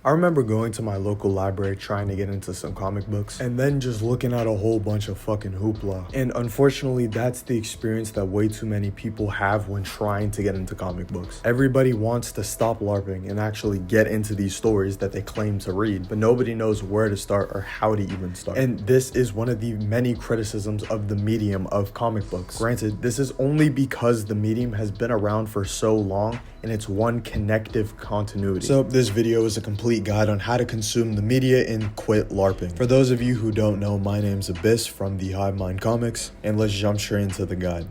I remember going to my local library trying to get into some comic books and then just looking at a whole bunch of fucking hoopla. And unfortunately, that's the experience that way too many people have when trying to get into comic books. Everybody wants to stop LARPing and actually get into these stories that they claim to read, but nobody knows where to start or how to even start. And this is one of the many criticisms of the medium of comic books. Granted, this is only because the medium has been around for so long and it's one connective continuity. So this video is a complete guide on how to consume the media and quit LARPing. For those of you who don't know, my name's Abyss from the Hive Mind Comics, and let's jump straight into the guide.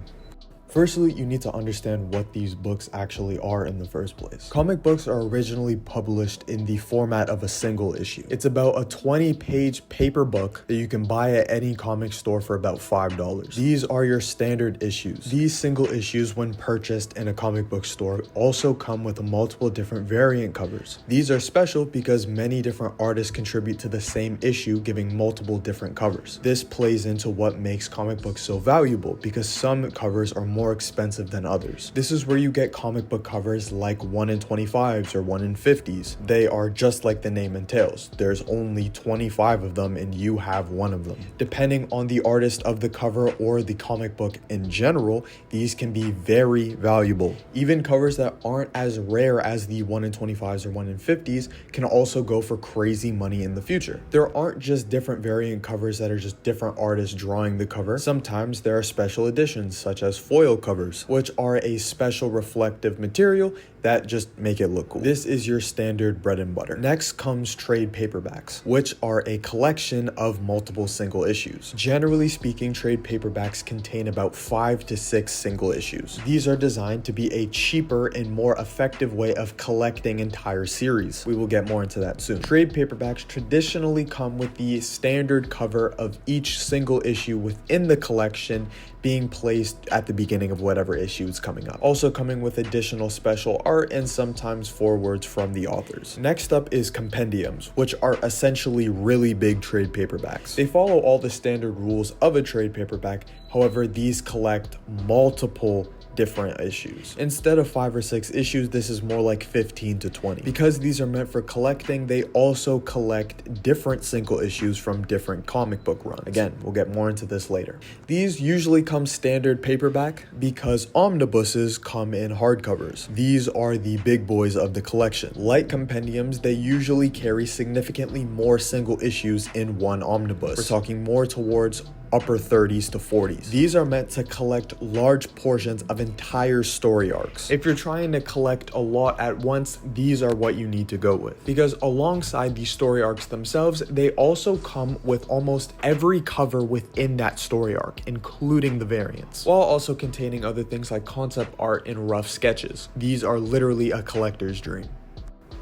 Firstly, you need to understand what these books actually are in the first place. Comic books are originally published in the format of a single issue. It's about a 20-page paper book that you can buy at any comic store for about $5. These are your standard issues. These single issues, when purchased in a comic book store, also come with multiple different variant covers. These are special because many different artists contribute to the same issue, giving multiple different covers. This plays into what makes comic books so valuable, because some covers are more expensive than others. This is where you get comic book covers like 1 in 25s or 1 in 50s. They are just like the name entails. There's only 25 of them and you have one of them. Depending on the artist of the cover or the comic book in general, these can be very valuable. Even covers that aren't as rare as the 1 in 25s or 1 in 50s can also go for crazy money in the future. There aren't just different variant covers that are just different artists drawing the cover. Sometimes there are special editions such as foil covers, which are a special reflective material that just make it look cool. This is your standard bread and butter. Next comes trade paperbacks, which are a collection of multiple single issues. Generally speaking, trade paperbacks contain about 5 to 6 single issues. These are designed to be a cheaper and more effective way of collecting entire series. We will get more into that soon. Trade paperbacks traditionally come with the standard cover of each single issue within the collection being placed at the beginning of whatever issue is coming up. Also coming with additional special art and sometimes forewords from the authors. Next up is compendiums, which are essentially really big trade paperbacks. They follow all the standard rules of a trade paperback. However, these collect multiple different issues. Instead of 5 or 6 issues, this is more like 15 to 20. Because these are meant for collecting, they also collect different single issues from different comic book runs. Again, we'll get more into this later. These usually come standard paperback because omnibuses come in hardcovers. These are the big boys of the collection. Like compendiums, they usually carry significantly more single issues in one omnibus. We're talking more towards upper 30s to 40s. These are meant to collect large portions of entire story arcs. If you're trying to collect a lot at once, these are what you need to go with. Because alongside these story arcs themselves, they also come with almost every cover within that story arc, including the variants, while also containing other things like concept art and rough sketches. These are literally a collector's dream.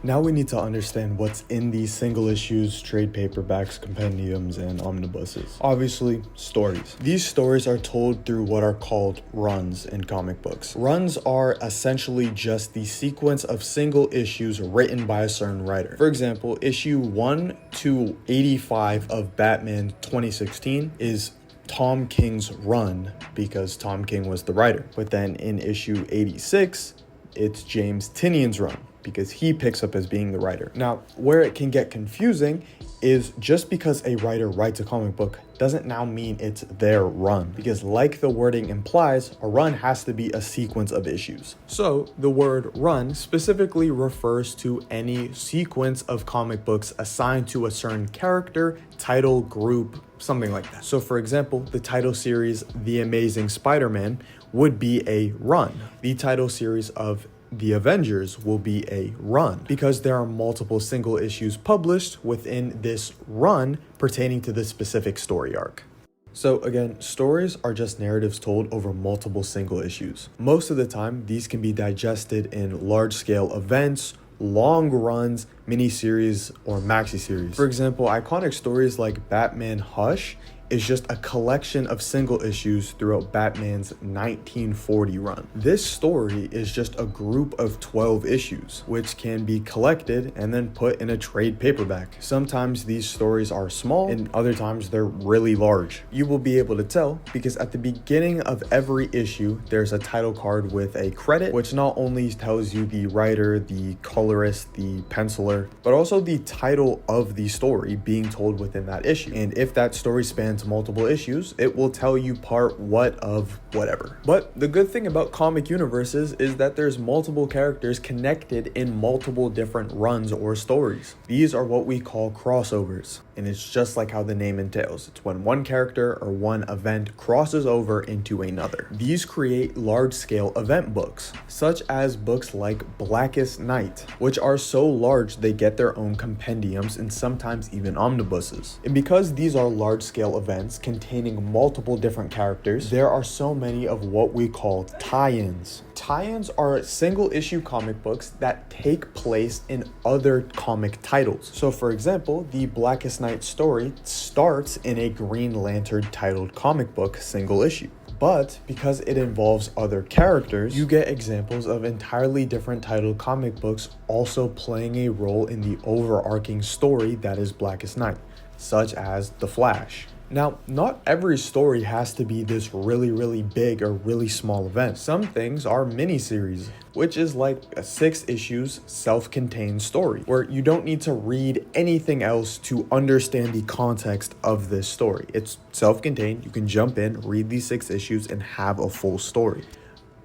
Now we need to understand what's in these single issues, trade paperbacks, compendiums, and omnibuses. Obviously, stories. These stories are told through what are called runs in comic books. Runs are essentially just the sequence of single issues written by a certain writer. For example, issue 1 to 85 of Batman 2016 is Tom King's run because Tom King was the writer. But then in issue 86, it's James Tynion's run because he picks up as being the writer. Now, where it can get confusing is just because a writer writes a comic book doesn't now mean it's their run, because like the wording implies, a run has to be a sequence of issues. So the word run specifically refers to any sequence of comic books assigned to a certain character, title, group, something like that. So for example, the title series The Amazing Spider-Man would be a run. The title series of The Avengers will be a run because there are multiple single issues published within this run pertaining to this specific story arc. So again, stories are just narratives told over multiple single issues. Most of the time, these can be digested in large-scale events, long runs, miniseries, or maxi-series. For example, iconic stories like Batman Hush is just a collection of single issues throughout Batman's 1940 run. This story is just a group of 12 issues, which can be collected and then put in a trade paperback. Sometimes these stories are small and other times they're really large. You will be able to tell because at the beginning of every issue, there's a title card with a credit, which not only tells you the writer, the colorist, the penciler, but also the title of the story being told within that issue. And if that story spans multiple issues, it will tell you part what of whatever. But the good thing about comic universes is that there's multiple characters connected in multiple different runs or stories. These are what we call crossovers. And it's just like how the name entails. It's when one character or one event crosses over into another. These create large-scale event books, such as books like Blackest Night, which are so large they get their own compendiums and sometimes even omnibuses. And because these are large-scale events containing multiple different characters, there are so many of what we call tie-ins. Tie-ins are single-issue comic books that take place in other comic titles. So for example, the Blackest Night story starts in a Green Lantern titled comic book single issue. But because it involves other characters, you get examples of entirely different titled comic books also playing a role in the overarching story that is Blackest Night, such as The Flash. Now, not every story has to be this really big or really small event. Some things are miniseries, which is like a 6 issues self-contained story, where you don't need to read anything else to understand the context of this story. It's self-contained, you can jump in, read these 6 issues, and have a full story.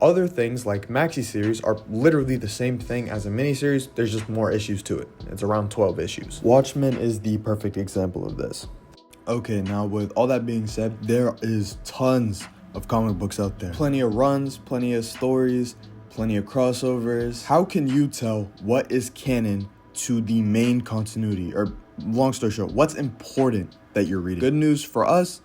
Other things like maxi series are literally the same thing as a miniseries, there's just more issues to it. It's around 12 issues. Watchmen is the perfect example of this. Okay, now with all that being said, there is tons of comic books out there. Plenty of runs, plenty of stories, plenty of crossovers. How can you tell what is canon to the main continuity? Or long story short, what's important that you're reading? Good news for us,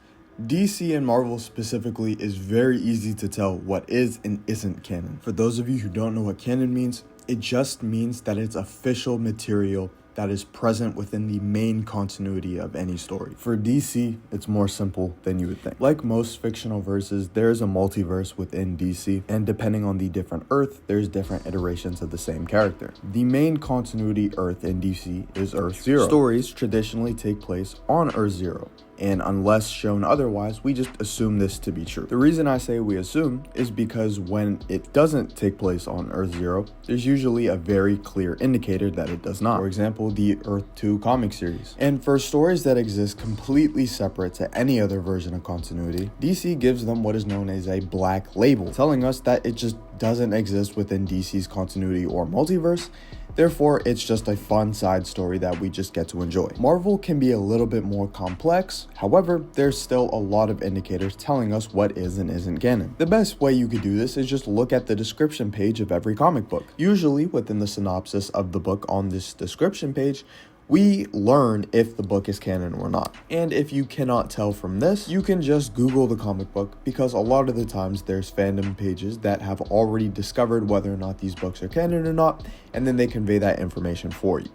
DC and Marvel specifically is very easy to tell what is and isn't canon. For those of you who don't know what canon means, it just means that it's official material that is present within the main continuity of any story. For DC, it's more simple than you would think. Like most fictional verses, there's a multiverse within DC, and depending on the different Earth, there's different iterations of the same character. The main continuity Earth in DC is Earth Zero. Stories traditionally take place on Earth Zero, and unless shown otherwise, we just assume this to be true. The reason I say we assume is because when it doesn't take place on Earth Zero, there's usually a very clear indicator that it does not. For example, the Earth 2 comic series. And for stories that exist completely separate to any other version of continuity, DC gives them what is known as a black label, telling us that it just doesn't exist within DC's continuity or multiverse. Therefore, it's just a fun side story that we just get to enjoy. Marvel can be a little bit more complex. However, there's still a lot of indicators telling us what is and isn't canon. The best way you could do this is just look at the description page of every comic book. Usually within the synopsis of the book on this description page, we learn if the book is canon or not. And if you cannot tell from this, you can just Google the comic book, because a lot of the times there's fandom pages that have already discovered whether or not these books are canon or not, and then they convey that information for you.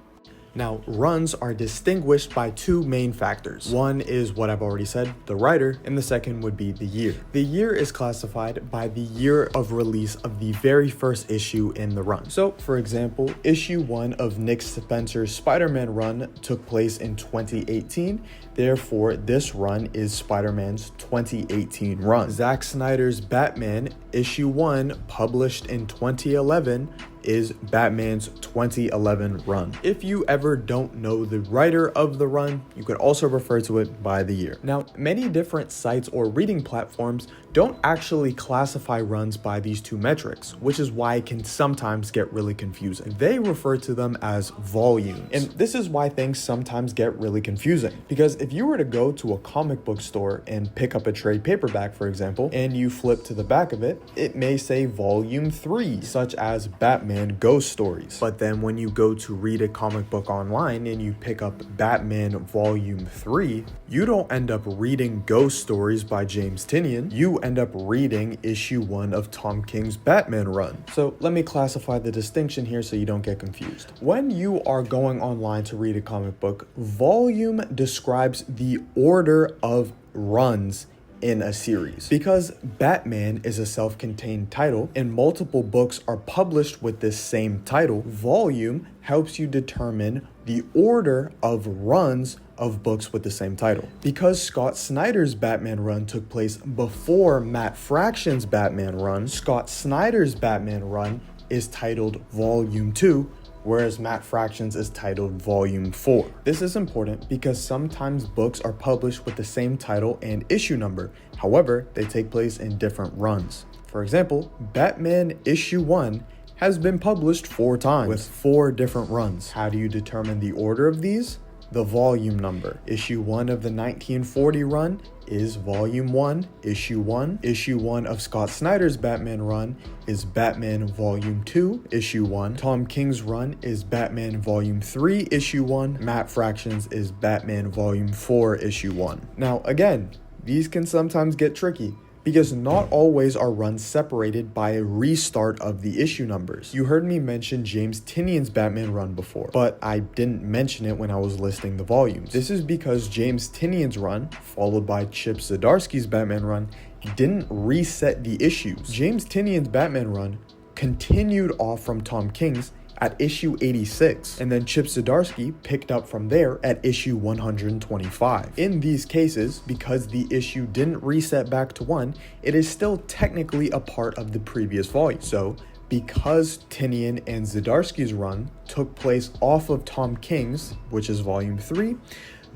Now, runs are distinguished by 2 main factors. One is what I've already said, the writer, and the second would be the year. The year is classified by the year of release of the very first issue in the run. So, for example, issue 1 of Nick Spencer's Spider-Man run took place in 2018. Therefore, this run is Spider-Man's 2018 run. Zack Snyder's Batman, issue 1, published in 2011, is Batman's 2011 run. If you ever don't know the writer of the run, you could also refer to it by the year. Now, many different sites or reading platforms don't actually classify runs by these 2 metrics, which is why it can sometimes get really confusing. They refer to them as volumes. And this is why things sometimes get really confusing, because if you were to go to a comic book store and pick up a trade paperback, for example, and you flip to the back of it, it may say volume 3, such as Batman Ghost Stories. But then when you go to read a comic book online and you pick up Batman volume 3, you don't end up reading Ghost Stories by James Tynion. You end up reading issue 1 of Tom King's Batman run. So let me classify the distinction here so you don't get confused. When you are going online to read a comic book, volume describes the order of runs in a series. Because Batman is a self-contained title and multiple books are published with this same title, volume helps you determine the order of runs of books with the same title. Because Scott Snyder's Batman run took place before Matt Fraction's Batman run, Scott Snyder's Batman run is titled Volume 2, whereas Matt Fraction's is titled Volume 4. This is important because sometimes books are published with the same title and issue number. However, they take place in different runs. For example, Batman issue 1 has been published 4 times with 4 different runs. How do you determine the order of these? The volume number. Issue 1 of the 1940 run is Volume 1, Issue 1. Issue 1 of Scott Snyder's Batman run is Batman Volume 2, Issue 1. Tom King's run is Batman Volume 3, Issue 1. Matt Fraction's is Batman Volume 4, Issue 1. Now, again, these can sometimes get tricky, because not always are runs separated by a restart of the issue numbers. You heard me mention James Tynion's Batman run before, but I didn't mention it when I was listing the volumes. This is because James Tynion's run, followed by Chip Zdarsky's Batman run, didn't reset the issues. James Tynion's Batman run continued off from Tom King's at issue 86, and then Chip Zdarsky picked up from there at issue 125. In these cases, because the issue didn't reset back to 1, it is still technically a part of the previous volume. So, because Tynion and Zdarsky's run took place off of Tom King's, which is volume 3,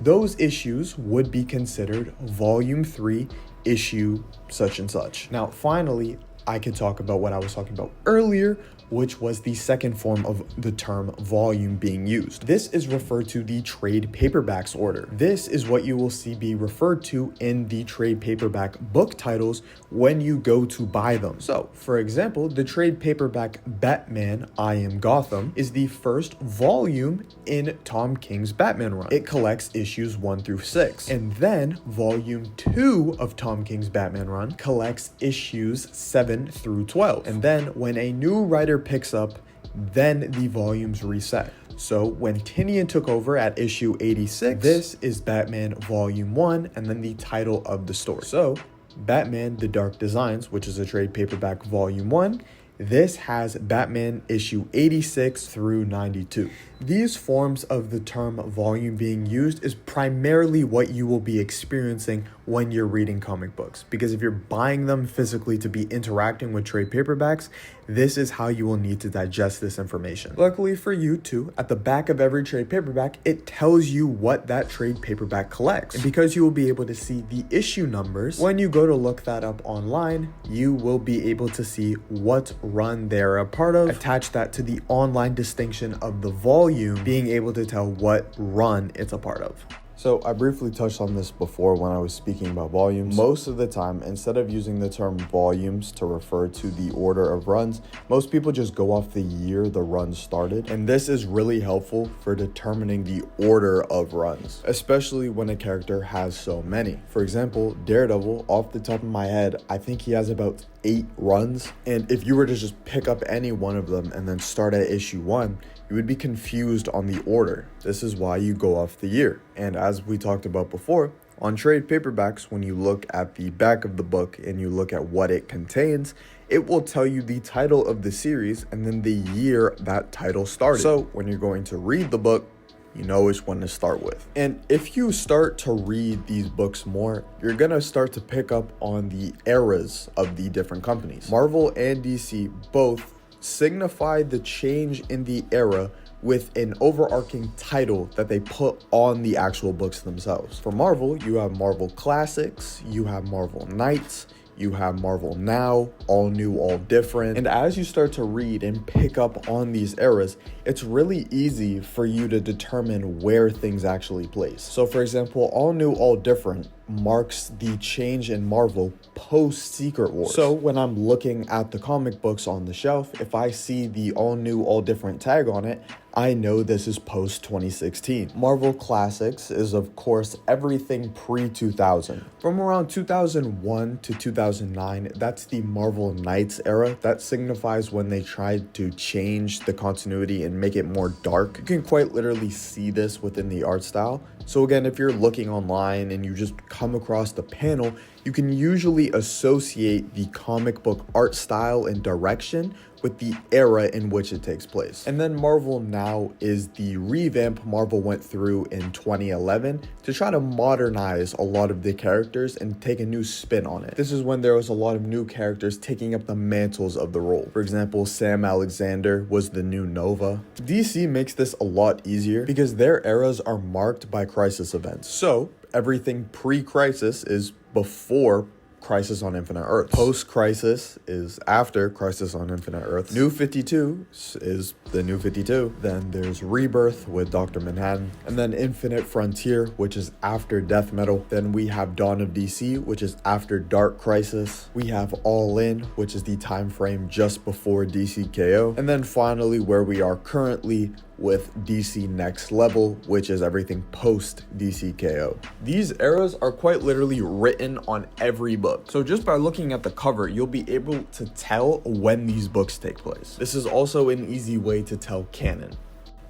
those issues would be considered volume 3, issue such and such. Now, finally, I could talk about what I was talking about earlier, which was the second form of the term volume being used. This is referred to the trade paperbacks order. This is what you will see be referred to in the trade paperback book titles when you go to buy them. So, for example, the trade paperback Batman I Am Gotham is the first volume in Tom King's Batman run. It collects issues 1 through 6. And then volume 2 of Tom King's Batman run collects issues 7 through 12. And then when a new writer picks up, then the volumes reset. So when Tynion took over at issue 86, this is Batman Volume 1 and then the title of the story. So Batman The Dark Designs, which is a trade paperback Volume 1, this has Batman issue 86 through 92. These forms of the term volume being used is primarily what you will be experiencing when you're reading comic books. Because if you're buying them physically to be interacting with trade paperbacks, this is how you will need to digest this information. Luckily for you too, at the back of every trade paperback, it tells you what that trade paperback collects. And because you will be able to see the issue numbers, when you go to look that up online, you will be able to see what run they're a part of, attach that to the online distinction of the volume, being able to tell what run it's a part of. So I briefly touched on this before when I was speaking about volumes. Most of the time, instead of using the term volumes to refer to the order of runs, most people just go off the year the run started. And this is really helpful for determining the order of runs, especially when a character has so many. For example, Daredevil, off the top of my head, I think he has about 8 runs. And if you were to just pick up any one of them and then start at issue 1, you would be confused on the order. This is why you go off the year. And as we talked about before, on trade paperbacks, when you look at the back of the book and you look at what it contains, it will tell you the title of the series and then the year that title started. So when you're going to read the book, you know which one to start with. And if you start to read these books more, you're gonna start to pick up on the eras of the different companies. Marvel and DC both signify the change in the era with an overarching title that they put on the actual books themselves. For Marvel, you have Marvel Classics, you have Marvel Knights, you have Marvel Now, All New, All Different. And as you start to read and pick up on these eras, it's really easy for you to determine where things actually place. So for example, All New, All Different marks the change in Marvel post Secret Wars. So when I'm looking at the comic books on the shelf, if I see the all new, all different tag on it, I know this is post 2016. Marvel Classics is of course everything pre-2000. From around 2001 to 2009, that's the Marvel Knights era. That signifies when they tried to change the continuity and make it more dark. You can quite literally see this within the art style. So again, if you're looking online and you just come across the panel, you can usually associate the comic book art style and direction with the era in which it takes place. And then Marvel Now is the revamp Marvel went through in 2011 to try to modernize a lot of the characters and take a new spin on it. This is when there was a lot of new characters taking up the mantles of the role. For example, Sam Alexander was the new Nova. DC makes this a lot easier because their eras are marked by crisis events. So everything pre-crisis is before Crisis on Infinite Earths. Post-Crisis is after Crisis on Infinite Earths. New 52 is the New 52. Then there's Rebirth with Dr. Manhattan. And then Infinite Frontier, which is after Death Metal. Then we have Dawn of DC, which is after Dark Crisis. We have All In, which is the time frame just before DCKO. And then finally, where we are currently, with DC Next Level, which is everything post DCKO. These eras are quite literally written on every book. So just by looking at the cover, you'll be able to tell when these books take place. This is also an easy way to tell canon.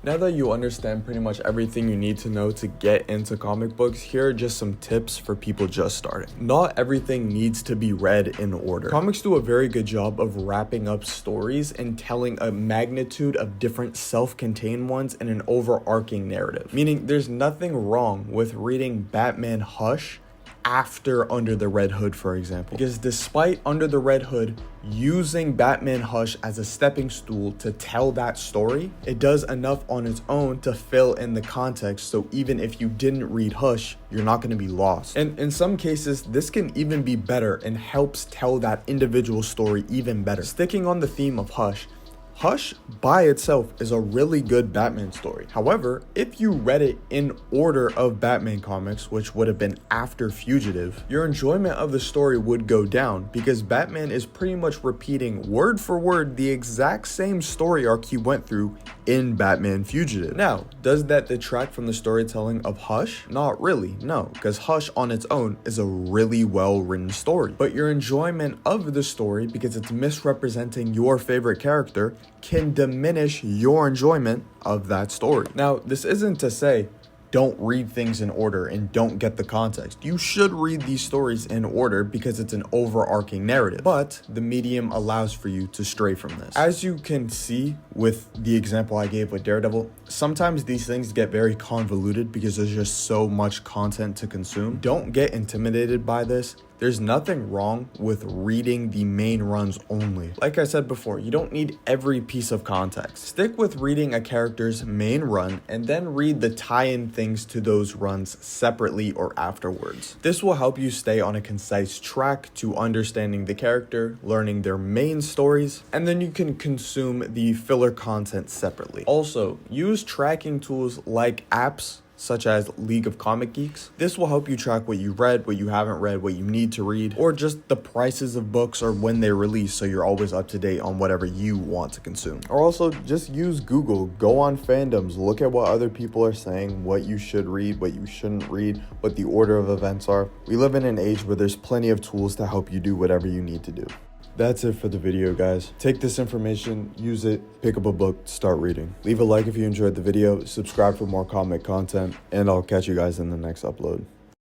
Now that you understand pretty much everything you need to know to get into comic books, here are just some tips for people just starting. Not everything needs to be read in order. Comics do a very good job of wrapping up stories and telling a magnitude of different self-contained ones in an overarching narrative. Meaning there's nothing wrong with reading Batman Hush after Under the Red Hood, for example, because despite Under the Red Hood using Batman Hush as a stepping stool to tell that story, it does enough on its own to fill in the context, so even if you didn't read Hush, you're not going to be lost. And in some cases, this can even be better and helps tell that individual story even better. Sticking on the theme of Hush, Hush by itself is a really good Batman story. However, if you read it in order of Batman comics, which would have been after Fugitive, your enjoyment of the story would go down because Batman is pretty much repeating word for word the exact same story arc he went through in Batman Fugitive. Now, does that detract from the storytelling of Hush? Not really, no, because Hush on its own is a really well-written story. But your enjoyment of the story, because it's misrepresenting your favorite character, can diminish your enjoyment of that story. Now, this isn't to say don't read things in order and don't get the context. You should read these stories in order because it's an overarching narrative, but the medium allows for you to stray from this. As you can see with the example I gave with Daredevil, sometimes these things get very convoluted because there's just so much content to consume. Don't get intimidated by this. There's nothing wrong with reading the main runs only. Like I said before, you don't need every piece of context. Stick with reading a character's main run and then read the tie-in things to those runs separately or afterwards. This will help you stay on a concise track to understanding the character, learning their main stories, and then you can consume the filler content separately. Also, use tracking tools like apps such as League of Comic Geeks. This will help you track what you read, what you haven't read, what you need to read, or just the prices of books or when they release, so you're always up to date on whatever you want to consume. Or also just use Google, go on fandoms, look at what other people are saying, what you should read, what you shouldn't read, what the order of events are. We live in an age where there's plenty of tools to help you do whatever you need to do. That's it for the video, guys. Take this information, use it, pick up a book, start reading. Leave a like if you enjoyed the video, subscribe for more comic content, and I'll catch you guys in the next upload.